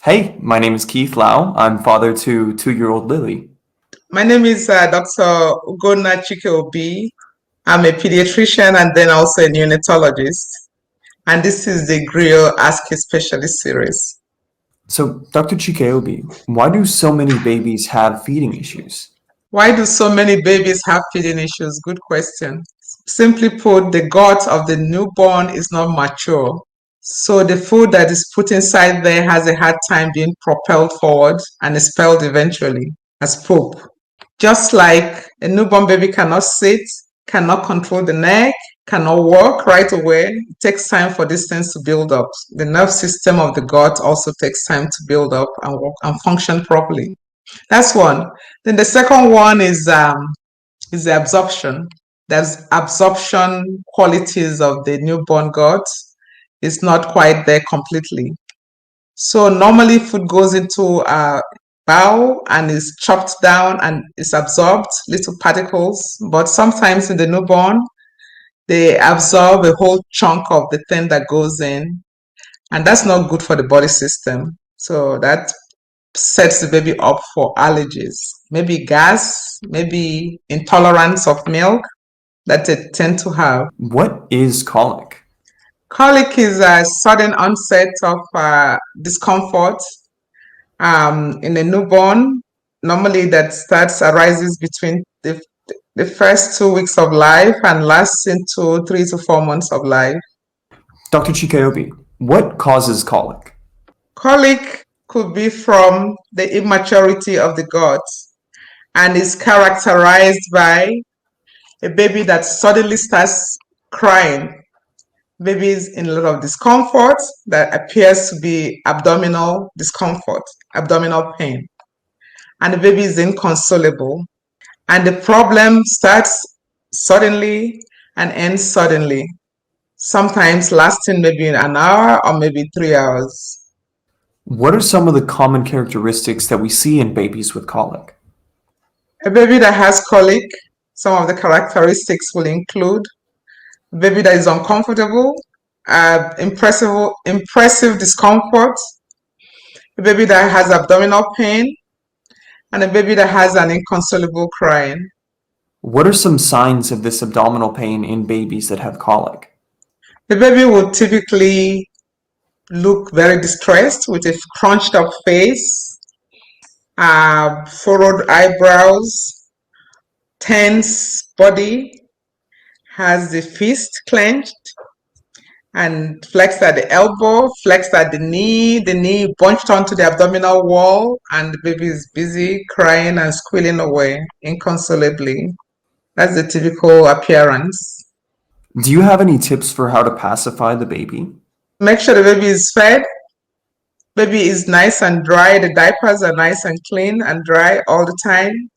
Hey, my name is Keith Lau. I'm father to 2-year-old Lily. My name is Dr. Ugonna Chike-Obi. I'm a pediatrician and then also a neonatologist. And this is the Grio Ask a Specialist series. So, Dr. Chike-Obi, why do so many babies have feeding issues? Why do so many babies have feeding issues? Good question. Simply put, the gut of the newborn is not mature. So the food that is put inside there has a hard time being propelled forward and expelled eventually as poop. Just like a newborn baby cannot sit, cannot control the neck, cannot walk right away, it takes time for these things to build up. The nerve system of the gut also takes time to build up and work and function properly. That's one. Then the second one is the absorption. There's absorption qualities of the newborn gut is not quite there completely. So normally food goes into a bowel and is chopped down and is absorbed, little particles. But sometimes in the newborn, they absorb a whole chunk of the thing that goes in, and that's not good for the body system. So that sets the baby up for allergies, maybe gas, maybe intolerance of milk that they tend to have. What is colic? Colic is a sudden onset of discomfort in a newborn. Normally, that arises between the first 2 weeks of life and lasts into 3 to 4 months of life. Dr. Chike-Obi, what causes colic? Colic could be from the immaturity of the gut and is characterized by a baby that suddenly starts crying. Baby is in a lot of discomfort that appears to be abdominal discomfort, abdominal pain, and the baby is inconsolable. And the problem starts suddenly and ends suddenly, sometimes lasting maybe an hour or maybe 3 hours. What are some of the common characteristics that we see in babies with colic? A baby that has colic, some of the characteristics will include a baby that is uncomfortable, impressive discomfort, a baby that has abdominal pain, and a baby that has an inconsolable crying. What are some signs of this abdominal pain in babies that have colic? The baby will typically look very distressed with a crunched up face, furrowed eyebrows, tense body, has the fist clenched and flexed at the elbow, flexed at the knee bunched onto the abdominal wall, and the baby is busy crying and squealing away inconsolably. That's the typical appearance. Do you have any tips for how to pacify the baby? Make sure the baby is fed. Baby is nice and dry. The diapers are nice and clean and dry all the time.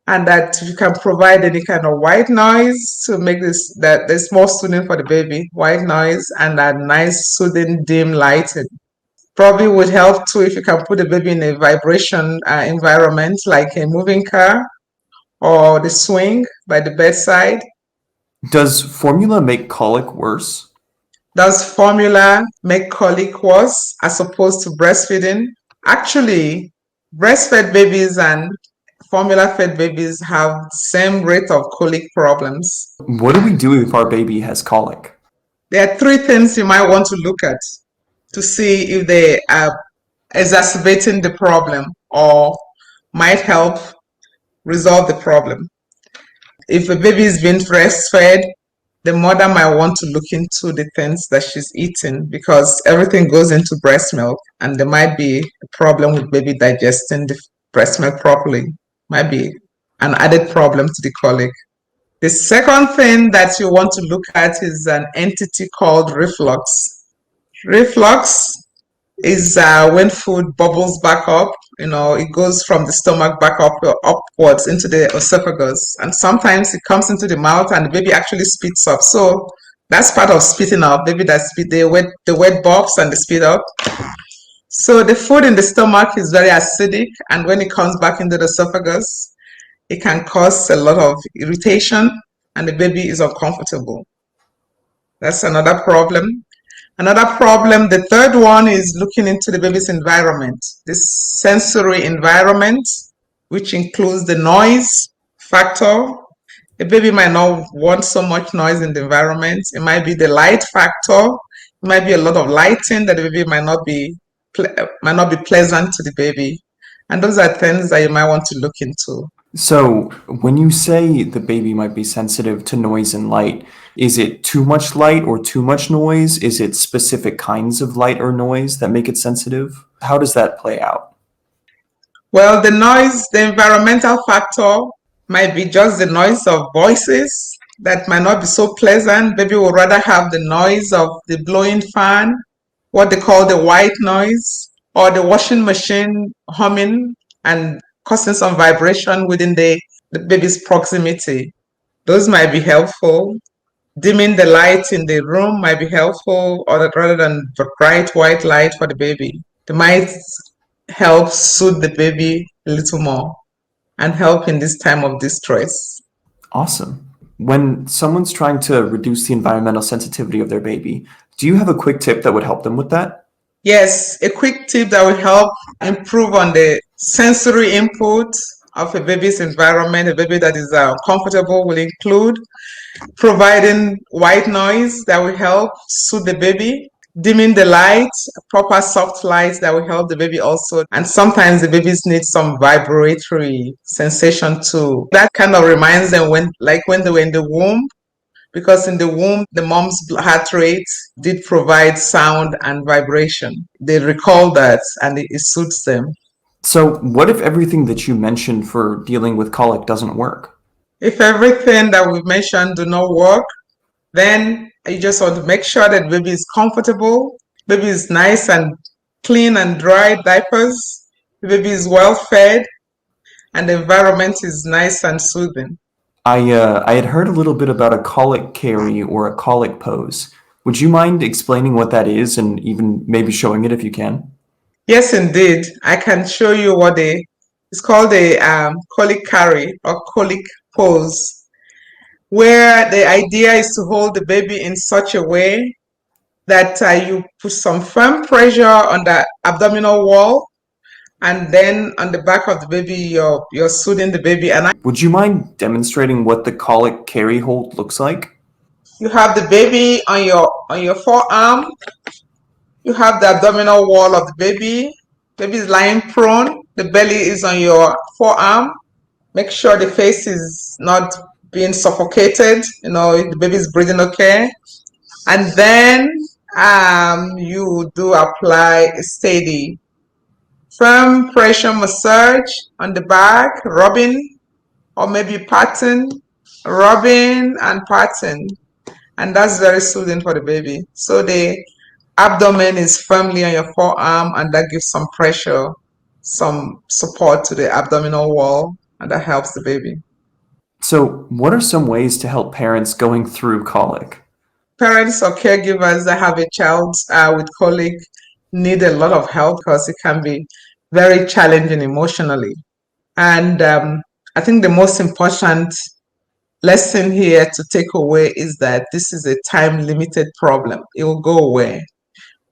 And that you can provide any kind of white noise to make this that there's more soothing for the baby. White noise and a nice soothing dim lighting. Probably would help too if you can put the baby in a vibration environment like a moving car or the swing by the bedside. Does formula make colic worse? Does formula make colic worse as opposed to breastfeeding? Actually, breastfed babies and formula-fed babies have the same rate of colic problems. What do we do if our baby has colic? There are three things you might want to look at to see if they are exacerbating the problem or might help resolve the problem. If a baby is being breastfed, the mother might want to look into the things that she's eating because everything goes into breast milk and there might be a problem with baby digesting the breast milk properly. Might be an added problem to the colic. The second thing that you want to look at is an entity called reflux. Reflux is when food bubbles back up. It goes from the stomach back up upwards into the esophagus, and sometimes it comes into the mouth, and the baby actually spits up. So that's part of spitting up. Baby that spit, the wet box and the spit up. So the food in the stomach is very acidic, and when it comes back into the esophagus, it can cause a lot of irritation, and the baby is uncomfortable. That's another problem. Another problem, the third one, is looking into the baby's environment, this sensory environment, which includes the noise factor. A baby might not want so much noise in the environment. It might be the light factor. It might be a lot of lighting that the baby might not be pleasant to the baby. And those are things that you might want to look into. So, when you say the baby might be sensitive to noise and light, is it too much light or too much noise? Is it specific kinds of light or noise that make it sensitive? How does that play out? Well, the noise, the environmental factor might be just the noise of voices that might not be so pleasant. Baby would rather have the noise of the blowing fan, what they call the white noise, or the washing machine humming and causing some vibration within the baby's proximity. Those might be helpful. Dimming the light in the room might be helpful, or rather than bright white light for the baby. They might help soothe the baby a little more and help in this time of distress. Awesome. When someone's trying to reduce the environmental sensitivity of their baby, do you have a quick tip that would help them with that? Yes, a quick tip that will help improve on the sensory input of a baby's environment, a baby that is comfortable, will include providing white noise that will help soothe the baby, dimming the light, proper soft light that will help the baby also. And sometimes the babies need some vibratory sensation too. That kind of reminds them when they were in the womb, because in the womb, the mom's heart rate did provide sound and vibration. They recall that and it suits them. So, what if everything that you mentioned for dealing with colic doesn't work? If everything that we've mentioned do not work, then you just want to make sure that baby is comfortable, baby is nice and clean and dry diapers, the baby is well fed, and the environment is nice and soothing. I had heard a little bit about a colic carry or a colic pose. Would you mind explaining what that is and even maybe showing it if you can? Yes, indeed. I can show you what it's called a colic carry or colic pose, where the idea is to hold the baby in such a way that you put some firm pressure on the abdominal wall, and then on the back of the baby, you're soothing the baby. And Would you mind demonstrating what the colic carry hold looks like? you have the baby on your forearm. You have the abdominal wall of the baby. Baby is lying prone. The belly is on your forearm. Make sure the face is not being suffocated. The baby is breathing okay. And then you do apply a steady, firm pressure massage on the back, rubbing or maybe patting, rubbing and patting. And that's very soothing for the baby. So the abdomen is firmly on your forearm, and that gives some pressure, some support to the abdominal wall, and that helps the baby. So, what are some ways to help parents going through colic? Parents or caregivers that have a child with colic need a lot of help because it can be very challenging emotionally. And I think the most important lesson here to take away is that this is a time-limited problem. It will go away.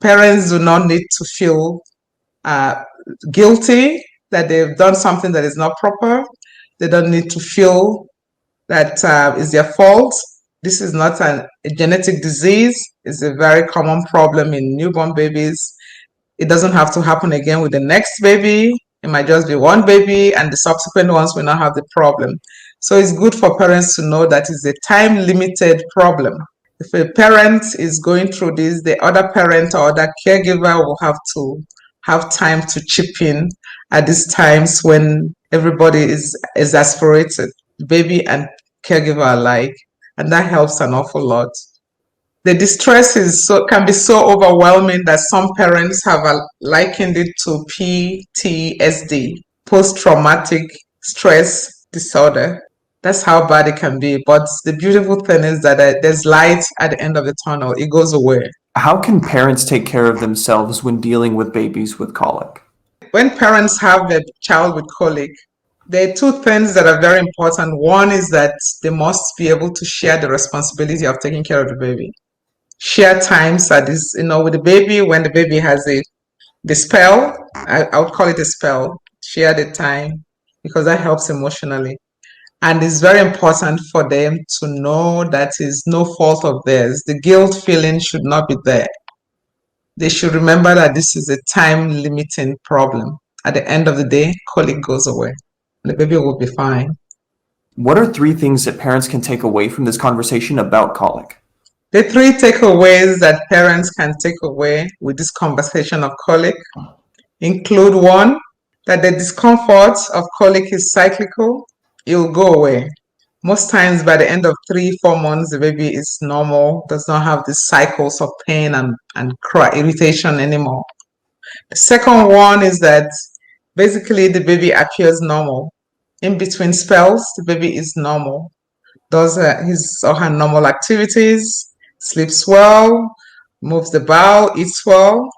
Parents do not need to feel guilty that they've done something that is not proper. They don't need to feel that is their fault. This is not a genetic disease. It's a very common problem in newborn babies. It doesn't have to happen again with the next baby. It might just be one baby, and the subsequent ones will not have the problem. So it's good for parents to know that it's a time-limited problem. If a parent is going through this, the other parent or other caregiver will have to have time to chip in at these times when everybody is exasperated, baby and caregiver alike, and that helps an awful lot. The distress can be so overwhelming that some parents have likened it to PTSD, post-traumatic stress disorder. That's how bad it can be. But the beautiful thing is that there's light at the end of the tunnel. It goes away. How can parents take care of themselves when dealing with babies with colic? When parents have a child with colic, there are two things that are very important. One is that they must be able to share the responsibility of taking care of the baby. share times that is, with the baby when the baby has the spell. I would call it a spell. Share the time because that helps emotionally. And it's very important for them to know that is no fault of theirs. The guilt feeling should not be there. They should remember that this is a time limiting problem. At the end of the day, colic goes away. The baby will be fine. What are 3 things that parents can take away from this conversation about colic? The 3 takeaways that parents can take away with this conversation of colic include 1, that the discomfort of colic is cyclical. It will go away. Most times by the end of 3-4 months, the baby is normal, does not have these cycles of pain and cry, irritation anymore. The second one is that basically the baby appears normal. In between spells, the baby is normal, does his or her normal activities, sleeps well, moves the bowel, eats well.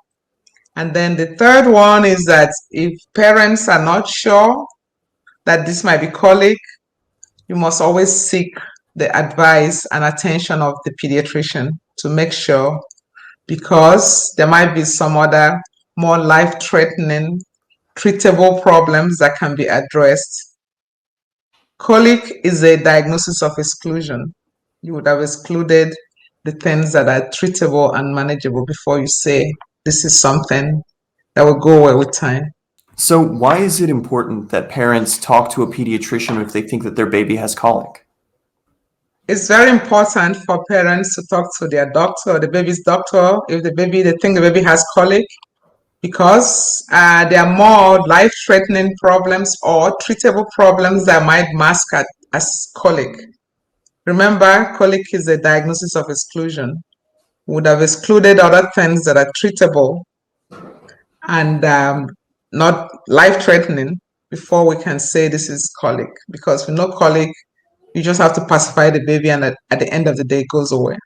And then the third one is that if parents are not sure that this might be colic, you must always seek the advice and attention of the pediatrician to make sure, because there might be some other more life-threatening, treatable problems that can be addressed. Colic is a diagnosis of exclusion. You would have excluded the things that are treatable and manageable before you say this is something that will go away with time. So why is it important that parents talk to a pediatrician if they think that their baby has colic? It's very important for parents to talk to their doctor or the baby's doctor if they think the baby has colic, because there are more life-threatening problems or treatable problems that might mask as colic. Remember, colic is a diagnosis of exclusion. We would have excluded other things that are treatable and not life-threatening before we can say this is colic. Because we know colic, you just have to pacify the baby, and at the end of the day, it goes away.